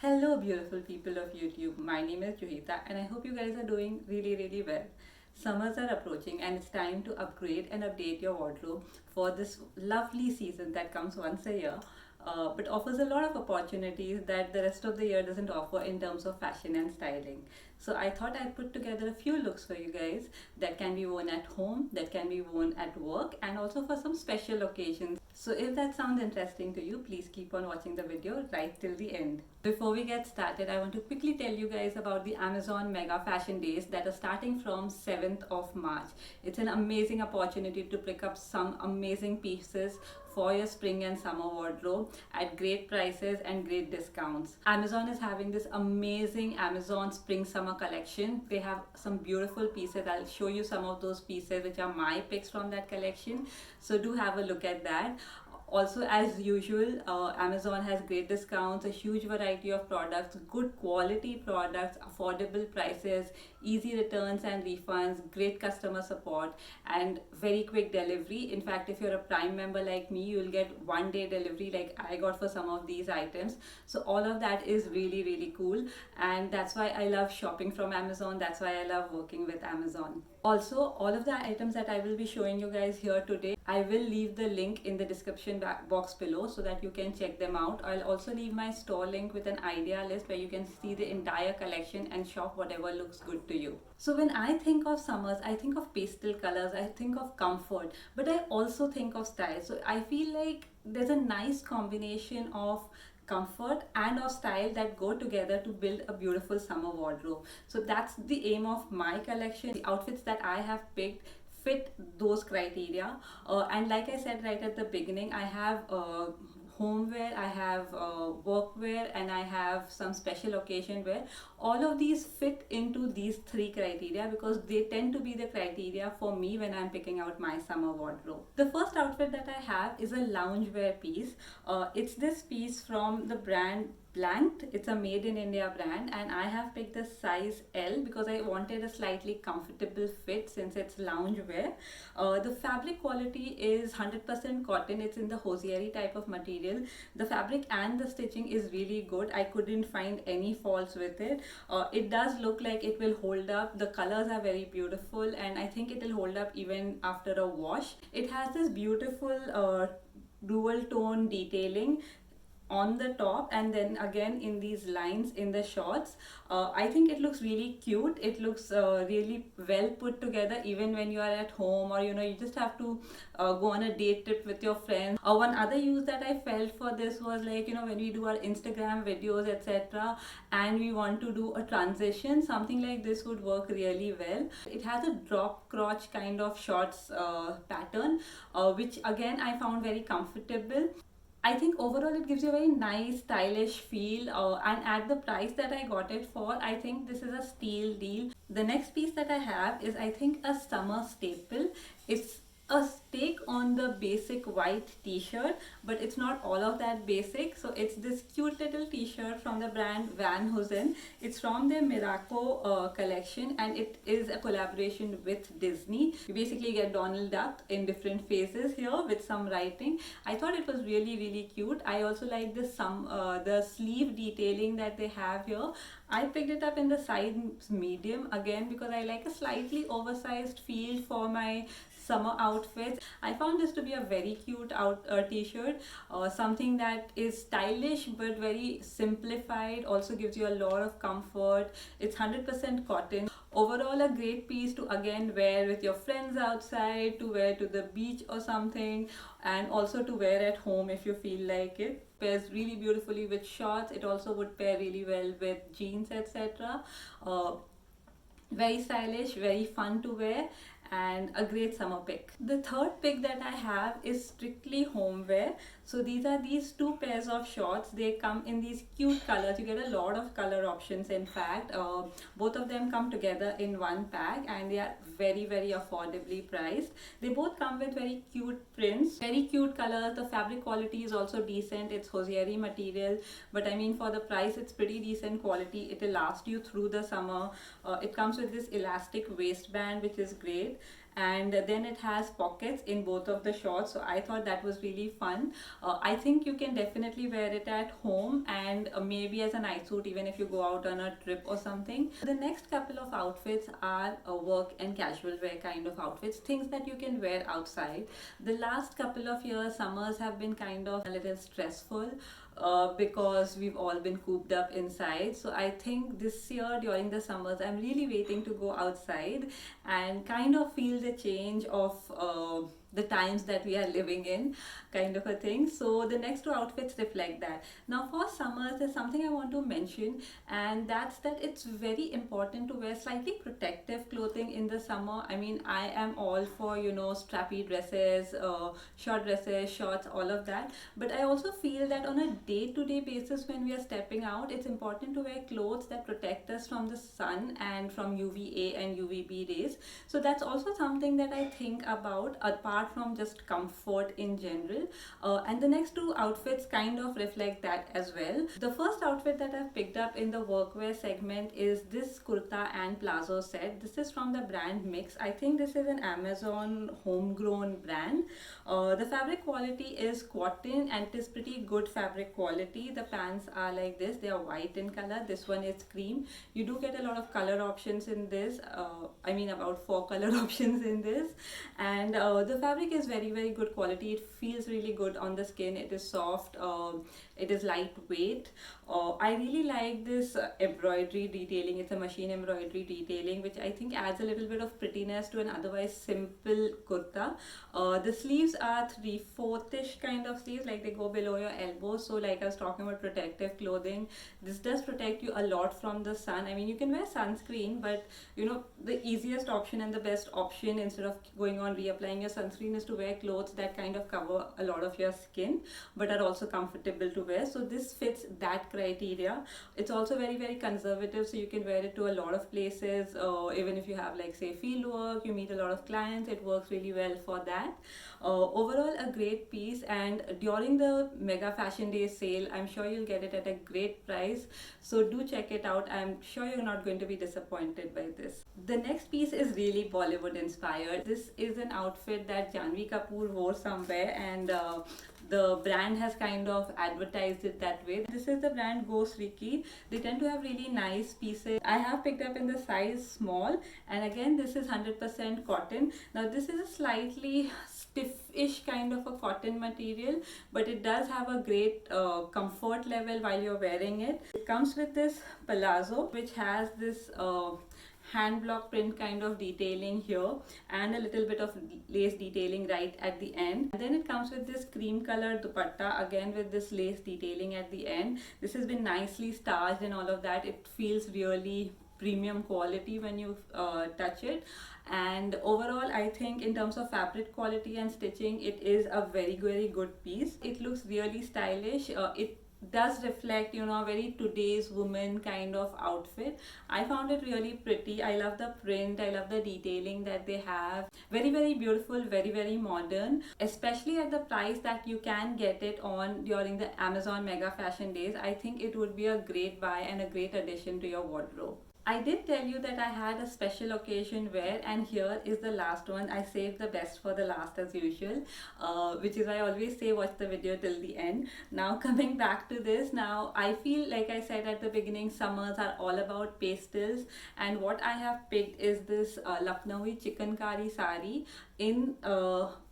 Hello beautiful people of YouTube, my name is Georgette and I hope you guys are doing really well. Summers are approaching and it's time to upgrade and update your wardrobe for this lovely season that comes once a year, but offers a lot of opportunities that the rest of the year doesn't offer in terms of fashion and styling. So I thought I'd put together a few looks for you guys that can be worn at home, that can be worn at work, and also for some special occasions. So if that sounds interesting to you, please keep on watching the video right till the end. Before we get started, I want to quickly tell you guys about the Amazon Mega Fashion Days that are starting from 7th of March. It's an amazing opportunity to pick up some amazing pieces for your spring and summer wardrobe at great prices and great discounts. Amazon is having this amazing Amazon spring summer collection. They have some beautiful pieces. I'll show you some of those pieces which are my picks from that collection. So do have a look at that. Also, as usual, Amazon has great discounts, a huge variety of products, good quality products, affordable prices, easy returns and refunds, great customer support, and very quick delivery. In fact, if you're a Prime member like me, you'll get 1 day delivery like I got for some of these items. So all of that is really cool, and that's why I love shopping from Amazon. That's why I love working with Amazon. Also, all of the items that I will be showing you guys here today, I will leave the link in the description box below so that you can check them out. I'll also leave my store link with an idea list where you can see the entire collection and shop whatever looks good to you. So when I think of summers, I think of pastel colors, I think of comfort, but I also think of style. So I feel like there's a nice combination of comfort and of style that go together to build a beautiful summer wardrobe. So that's the aim of my collection. The outfits that I have picked fit those criteria, and like I said right at the beginning, I have homeware, I have workwear, and I have some special occasion wear. All of these fit into these three criteria because they tend to be the criteria for me when I'm picking out my summer wardrobe. The first outfit that I have is a loungewear piece. It's this piece from the brand BLANCD. It's a made in India brand, and I have picked the size L because I wanted a slightly comfortable fit since it's loungewear. The fabric quality is 100% cotton. It's in the hosiery type of material. The fabric and the stitching is really good. I couldn't find any faults with it. It does look like it will hold up. The colors are very beautiful, and I think it will hold up even after a wash. It has this beautiful dual tone detailing on the top and then again in these lines in the shorts. I think it looks really cute. It looks really well put together even when you are at home, or you just have to go on a date trip with your friends. One other use that I felt for this was like when we do our Instagram videos etc and we want to do a transition, something like this would work really well. It has a drop crotch kind of shorts pattern, which again I found very comfortable. I think overall it gives you a very nice stylish feel, and at the price that I got it for, I think this is a steal deal. The next piece that I have is I think a summer staple. It's a take on the basic white t-shirt, but it's not all of that basic. So it's this cute little t-shirt from the brand Heusen. It's from their Mirako collection, and it is a collaboration with Disney. You basically get Donald Duck in different phases here with some writing. I thought it was really cute. I also like the sleeve detailing that they have here. I picked it up in the size medium again because I like a slightly oversized feel for my summer outfits. I found this to be a very cute t-shirt, something that is stylish but very simplified, also gives you a lot of comfort. It's 100% cotton. Overall a great piece to again wear with your friends outside, to wear to the beach or something, and also to wear at home if you feel like it. Pairs really beautifully with shorts. It also would pair really well with jeans etc. Very stylish, very fun to wear, and a great summer pick. The third pick that I have is strictly homeware. So these are these two pairs of shorts. They come in these cute colors. You get a lot of color options. In fact, both of them come together in one pack, and they are very affordably priced. They both come with very cute prints, very cute colors. The fabric quality is also decent. It's hosiery material, but I mean for the price it's pretty decent quality. It will last you through the summer. It comes with this elastic waistband which is great, and then it has pockets in both of the shorts, so I thought that was really fun. I think you can definitely wear it at home, and maybe as a night suit even if you go out on a trip or something. The next couple of outfits are work and casual wear kind of outfits, things that you can wear outside. The last couple of years summers have been kind of a little stressful, because we've all been cooped up inside. So I think this year during the summers I'm really waiting to go outside and kind of feel the change of the times that we are living in, kind of a thing. So the next two outfits reflect that. Now for summers, there's something I want to mention, and that's that it's very important to wear slightly protective clothing in the summer. I mean, I am all for, you know, strappy dresses, short dresses, shorts, all of that, but I also feel that on a day-to-day basis when we are stepping out, it's important to wear clothes that protect us from the sun and from UVA and UVB rays. So that's also something that I think about, apart from just comfort in general. And the next two outfits kind of reflect that as well. The first outfit that I've picked up in the workwear segment is this kurta and palazzo set. This is from the brand Mix. I think this is an Amazon homegrown brand. The fabric quality is cotton and it is pretty good fabric quality. The pants are like this, they are white in color. This one is cream. You do get a lot of color options in this. I mean about 4 color options in this, and the fabric is very good quality. It feels really good on the skin. It is soft, it is lightweight. I really like this embroidery detailing. It's a machine embroidery detailing which I think adds a little bit of prettiness to an otherwise simple kurta. The sleeves are 3/4ish kind of sleeves, like they go below your elbows. So like I was talking about protective clothing, this does protect you a lot from the sun. I mean, you can wear sunscreen, but you know, the easiest option and the best option instead of going on reapplying your sunscreen is to wear clothes that kind of cover a lot of your skin but are also comfortable to wear. So this fits that criteria. It's also very conservative, so you can wear it to a lot of places. Even if you have, like, say, field work, you meet a lot of clients, it works really well for that. Overall, a great piece, and during the mega fashion day sale, I'm sure you'll get it at a great price, so do check it out. I'm sure you're not going to be disappointed by this. The next piece is really Bollywood inspired. This is an outfit that Janhvi Kapoor wore somewhere, and the brand has kind of advertised it that way. This is the brand GoSriKi. They tend to have really nice pieces. I have picked up in the size small, and again this is 100% cotton. Now this is a slightly stiffish kind of a cotton material, but it does have a great comfort level while you're wearing it. It comes with this palazzo which has this hand block print kind of detailing here and a little bit of lace detailing right at the end. And then it comes with this cream colored dupatta, again with this lace detailing at the end. This has been nicely starched and all of that. It feels really premium quality when you touch it. And overall, I think in terms of fabric quality and stitching, it is a very good piece. It looks really stylish. It does reflect, you know, a very today's woman kind of outfit. I found it really pretty. I love the print, I love the detailing that they have. Very beautiful, very modern, especially at the price that you can get it on during the Amazon mega fashion days. I think it would be a great buy and a great addition to your wardrobe. I did tell you that I had a special occasion wear, and here is the last one. I saved the best for the last as usual, which is why I always say watch the video till the end. Now coming back to this, now I feel like I said at the beginning, summers are all about pastels, and what I have picked is this Lucknowi Chikankari saree in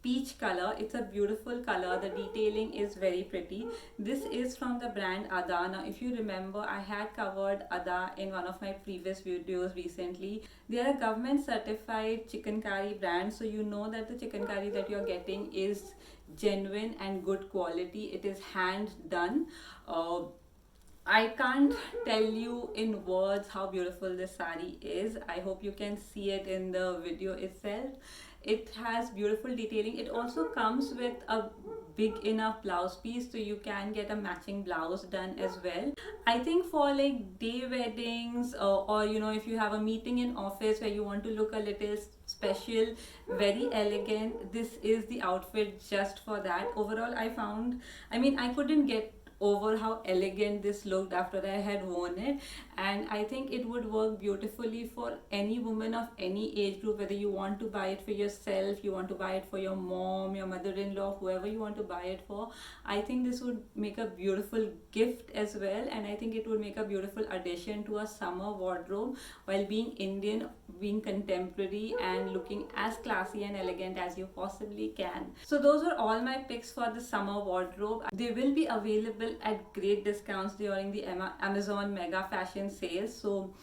peach color. It's a beautiful color. The detailing is very pretty. This is from the brand Ada. Now if you remember, I had covered Ada in one of my previous videos recently. They are a government certified Chikankari brand, so you know that the Chikankari that you're getting is genuine and good quality. It is hand done. I can't tell you in words how beautiful this saree is. I hope you can see it in the video itself. It has beautiful detailing. It also comes with a big enough blouse piece, so you can get a matching blouse done as well. I think for like day weddings, or you know, if you have a meeting in office where you want to look a little special, very elegant, this is the outfit just for that. Overall, I found, I mean, I couldn't get over how elegant this looked after I had worn it. And I think it would work beautifully for any woman of any age group, whether you want to buy it for yourself, you want to buy it for your mom, your mother-in-law, whoever you want to buy it for. I think this would make a beautiful gift as well, and I think it would make a beautiful addition to a summer wardrobe while being Indian, being contemporary, and looking as classy and elegant as you possibly can. So those were all my picks for the summer wardrobe. They will be available at great discounts during the Amazon Mega Fashion Sale. So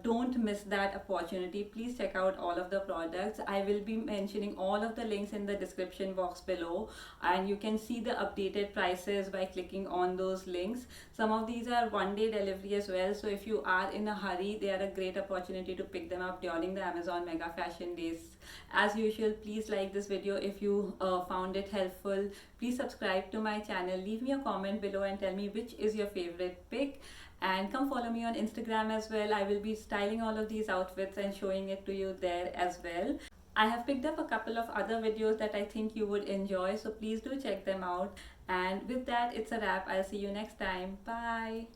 don't miss that opportunity. Please check out all of the products. I will be mentioning all of the links in the description box below, and you can see the updated prices by clicking on those links. Some of these are one-day delivery as well, so if you are in a hurry, they are a great opportunity to pick them up during the Amazon Mega Fashion Days. As usual, please like this video if you found it helpful. Please subscribe to my channel, leave me a comment below and tell me which is your favorite pick. And come follow me on Instagram as well. I will be styling all of these outfits and showing it to you there as well. I have picked up a couple of other videos that I think you would enjoy, so please do check them out. And with that, it's a wrap. I'll see you next time. Bye.